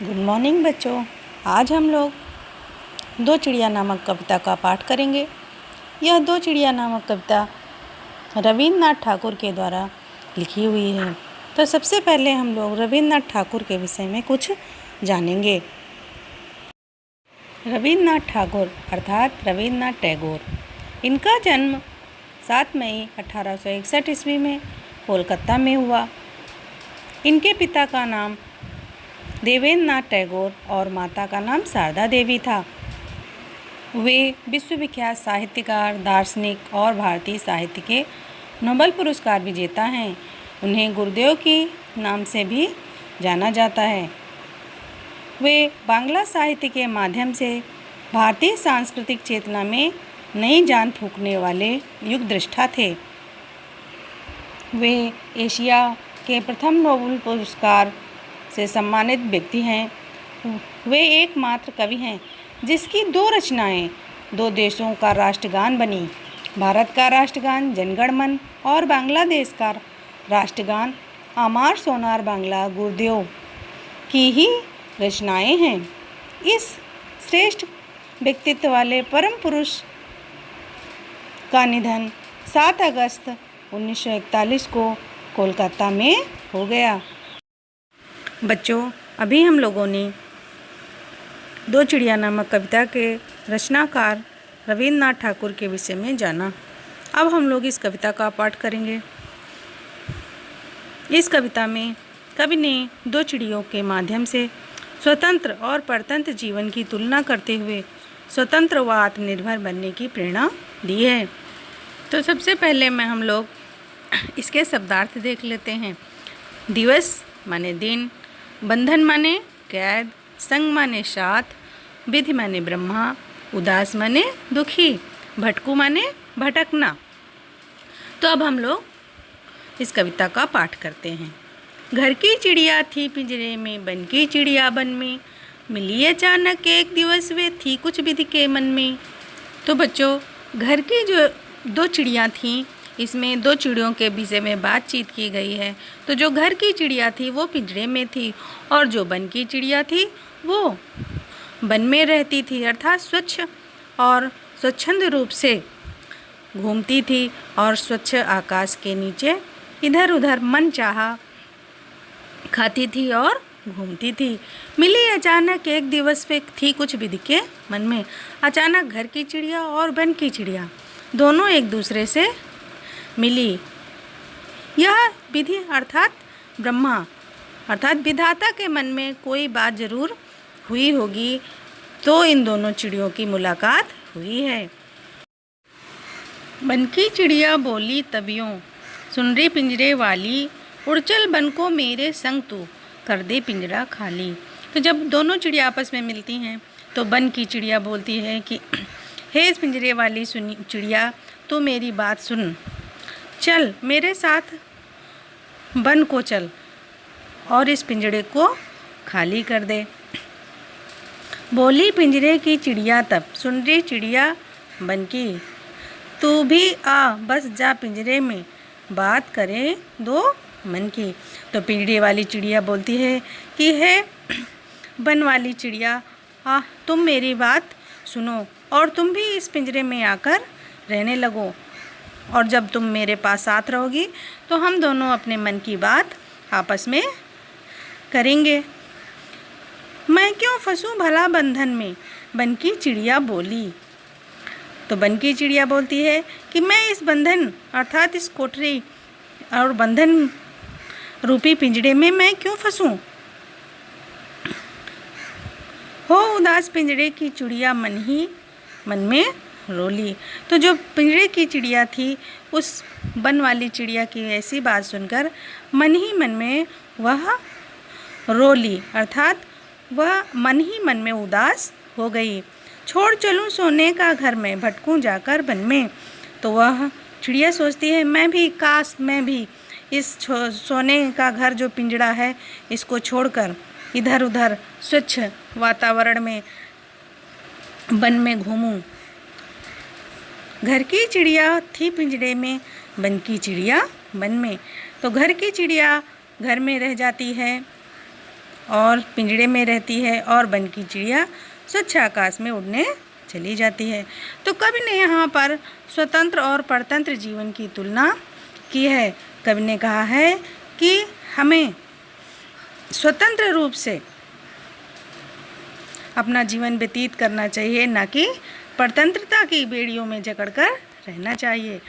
Good morning बच्चों। आज हम लोग दो चिड़िया नामक कविता का पाठ करेंगे। यह दो चिड़िया नामक कविता रवींद्रनाथ ठाकुर के द्वारा लिखी हुई है। तो सबसे पहले हम लोग रवींद्रनाथ ठाकुर के विषय में कुछ जानेंगे। रवींद्रनाथ ठाकुर अर्थात रवींद्रनाथ टैगोर, इनका जन्म 7 मई 1861 ईस्वी में कोलकाता में हुआ। इनके पिता का नाम देवेंद्रनाथ टैगोर और माता का नाम शारदा देवी था। वे विश्वविख्यात साहित्यकार, दार्शनिक और भारतीय साहित्य के नोबेल पुरस्कार विजेता हैं। उन्हें गुरुदेव के नाम से भी जाना जाता है। वे बांग्ला साहित्य के माध्यम से भारतीय सांस्कृतिक चेतना में नई जान फूंकने वाले युग दृष्टा थे। वे एशिया के प्रथम नोबेल पुरस्कार से सम्मानित व्यक्ति हैं। वे एकमात्र कवि हैं जिसकी 2 रचनाएं 2 देशों का राष्ट्रगान बनी। भारत का राष्ट्रगान जनगण मन और बांग्लादेश का राष्ट्रगान आमार सोनार बांग्ला गुरुदेव की ही रचनाएं हैं। इस श्रेष्ठ व्यक्तित्व वाले परम पुरुष का निधन 7 अगस्त 1941 को कोलकाता में हो गया। बच्चों, अभी हम लोगों ने दो चिड़िया नामक कविता के रचनाकार रवींद्रनाथ ठाकुर के विषय में जाना। अब हम लोग इस कविता का पाठ करेंगे। इस कविता में कवि ने 2 चिड़ियों के माध्यम से स्वतंत्र और परतंत्र जीवन की तुलना करते हुए स्वतंत्र व आत्मनिर्भर बनने की प्रेरणा दी है। तो सबसे पहले हम लोग इसके शब्दार्थ देख लेते हैं। दिवस माने दिन, बंधन माने कैद, संग माने साथ, विधि माने ब्रह्मा, उदास माने दुखी, भटकू माने भटकना। तो अब हम लोग इस कविता का पाठ करते हैं। घर की चिड़िया थी पिंजरे में, बन की चिड़िया बन में, मिली अचानक एक दिवस वे थी कुछ विधि के मन में। तो बच्चों, घर की जो 2 चिड़िया थीं, इसमें 2 चिड़ियों के विषय में बातचीत की गई है। तो जो घर की चिड़िया थी वो पिंजरे में थी और जो वन की चिड़िया थी वो वन में रहती थी, अर्थात स्वच्छ और स्वच्छंद रूप से घूमती थी और स्वच्छ आकाश के नीचे इधर उधर मन चाहा खाती थी और घूमती थी। मिली अचानक एक दिवस पे थी कुछ विधि के मन में। अचानक घर की चिड़िया और वन की चिड़िया दोनों एक दूसरे से मिली। यह विधि अर्थात ब्रह्मा अर्थात विधाता के मन में कोई बात जरूर हुई होगी, तो इन दोनों चिड़ियों की मुलाकात हुई है। बन की चिड़िया बोली तबियों, सुन रे पिंजरे वाली, उड़ चल बन को मेरे संग तू, कर दे पिंजरा खाली। तो जब दोनों चिड़िया आपस में मिलती हैं तो बन की चिड़िया बोलती है कि हे इस पिंजरे वाली सुनी चिड़िया, तू मेरी बात सुन, चल मेरे साथ वन को चल और इस पिंजरे को खाली कर दे। बोली पिंजरे की चिड़िया तब, सुन रे चिड़िया बन की, तू भी आ बस जा पिंजरे में, बात करें दो मन की। तो पिंजरे वाली चिड़िया बोलती है कि हे वन वाली चिड़िया, तुम मेरी बात सुनो और तुम भी इस पिंजरे में आकर रहने लगो, और जब तुम मेरे पास साथ रहोगी तो हम दोनों अपने मन की बात आपस में करेंगे। मैं क्यों फंसूं भला बंधन में, बन की चिड़िया बोली। तो बन की चिड़िया बोलती है कि मैं इस बंधन अर्थात इस कोठरी और बंधन रूपी पिंजरे में मैं क्यों फंसूं। हो उदास पिंजरे की चिड़िया मन ही मन में रोली। तो जो पिंजरे की चिड़िया थी उस वन वाली चिड़िया की ऐसी बात सुनकर मन ही मन में वह रोली, अर्थात वह मन ही मन में उदास हो गई। छोड़ चलूं सोने का घर में, भटकूं जाकर वन में। तो वह चिड़िया सोचती है मैं भी काश मैं भी इस सोने का घर जो पिंजरा है इसको छोड़कर इधर उधर स्वच्छ वातावरण में वन में घूमूं। घर की चिड़िया थी पिंजरे में, वन की चिड़िया वन में। तो घर की चिड़िया घर में रह जाती है और पिंजड़े में रहती है और वन की चिड़िया स्वच्छ आकाश में उड़ने चली जाती है। तो कवि ने यहाँ पर स्वतंत्र और परतंत्र जीवन की तुलना की है। कवि ने कहा है कि हमें स्वतंत्र रूप से अपना जीवन व्यतीत करना चाहिए, न कि परतंत्रता की बेड़ियों में जकड़कर रहना चाहिए।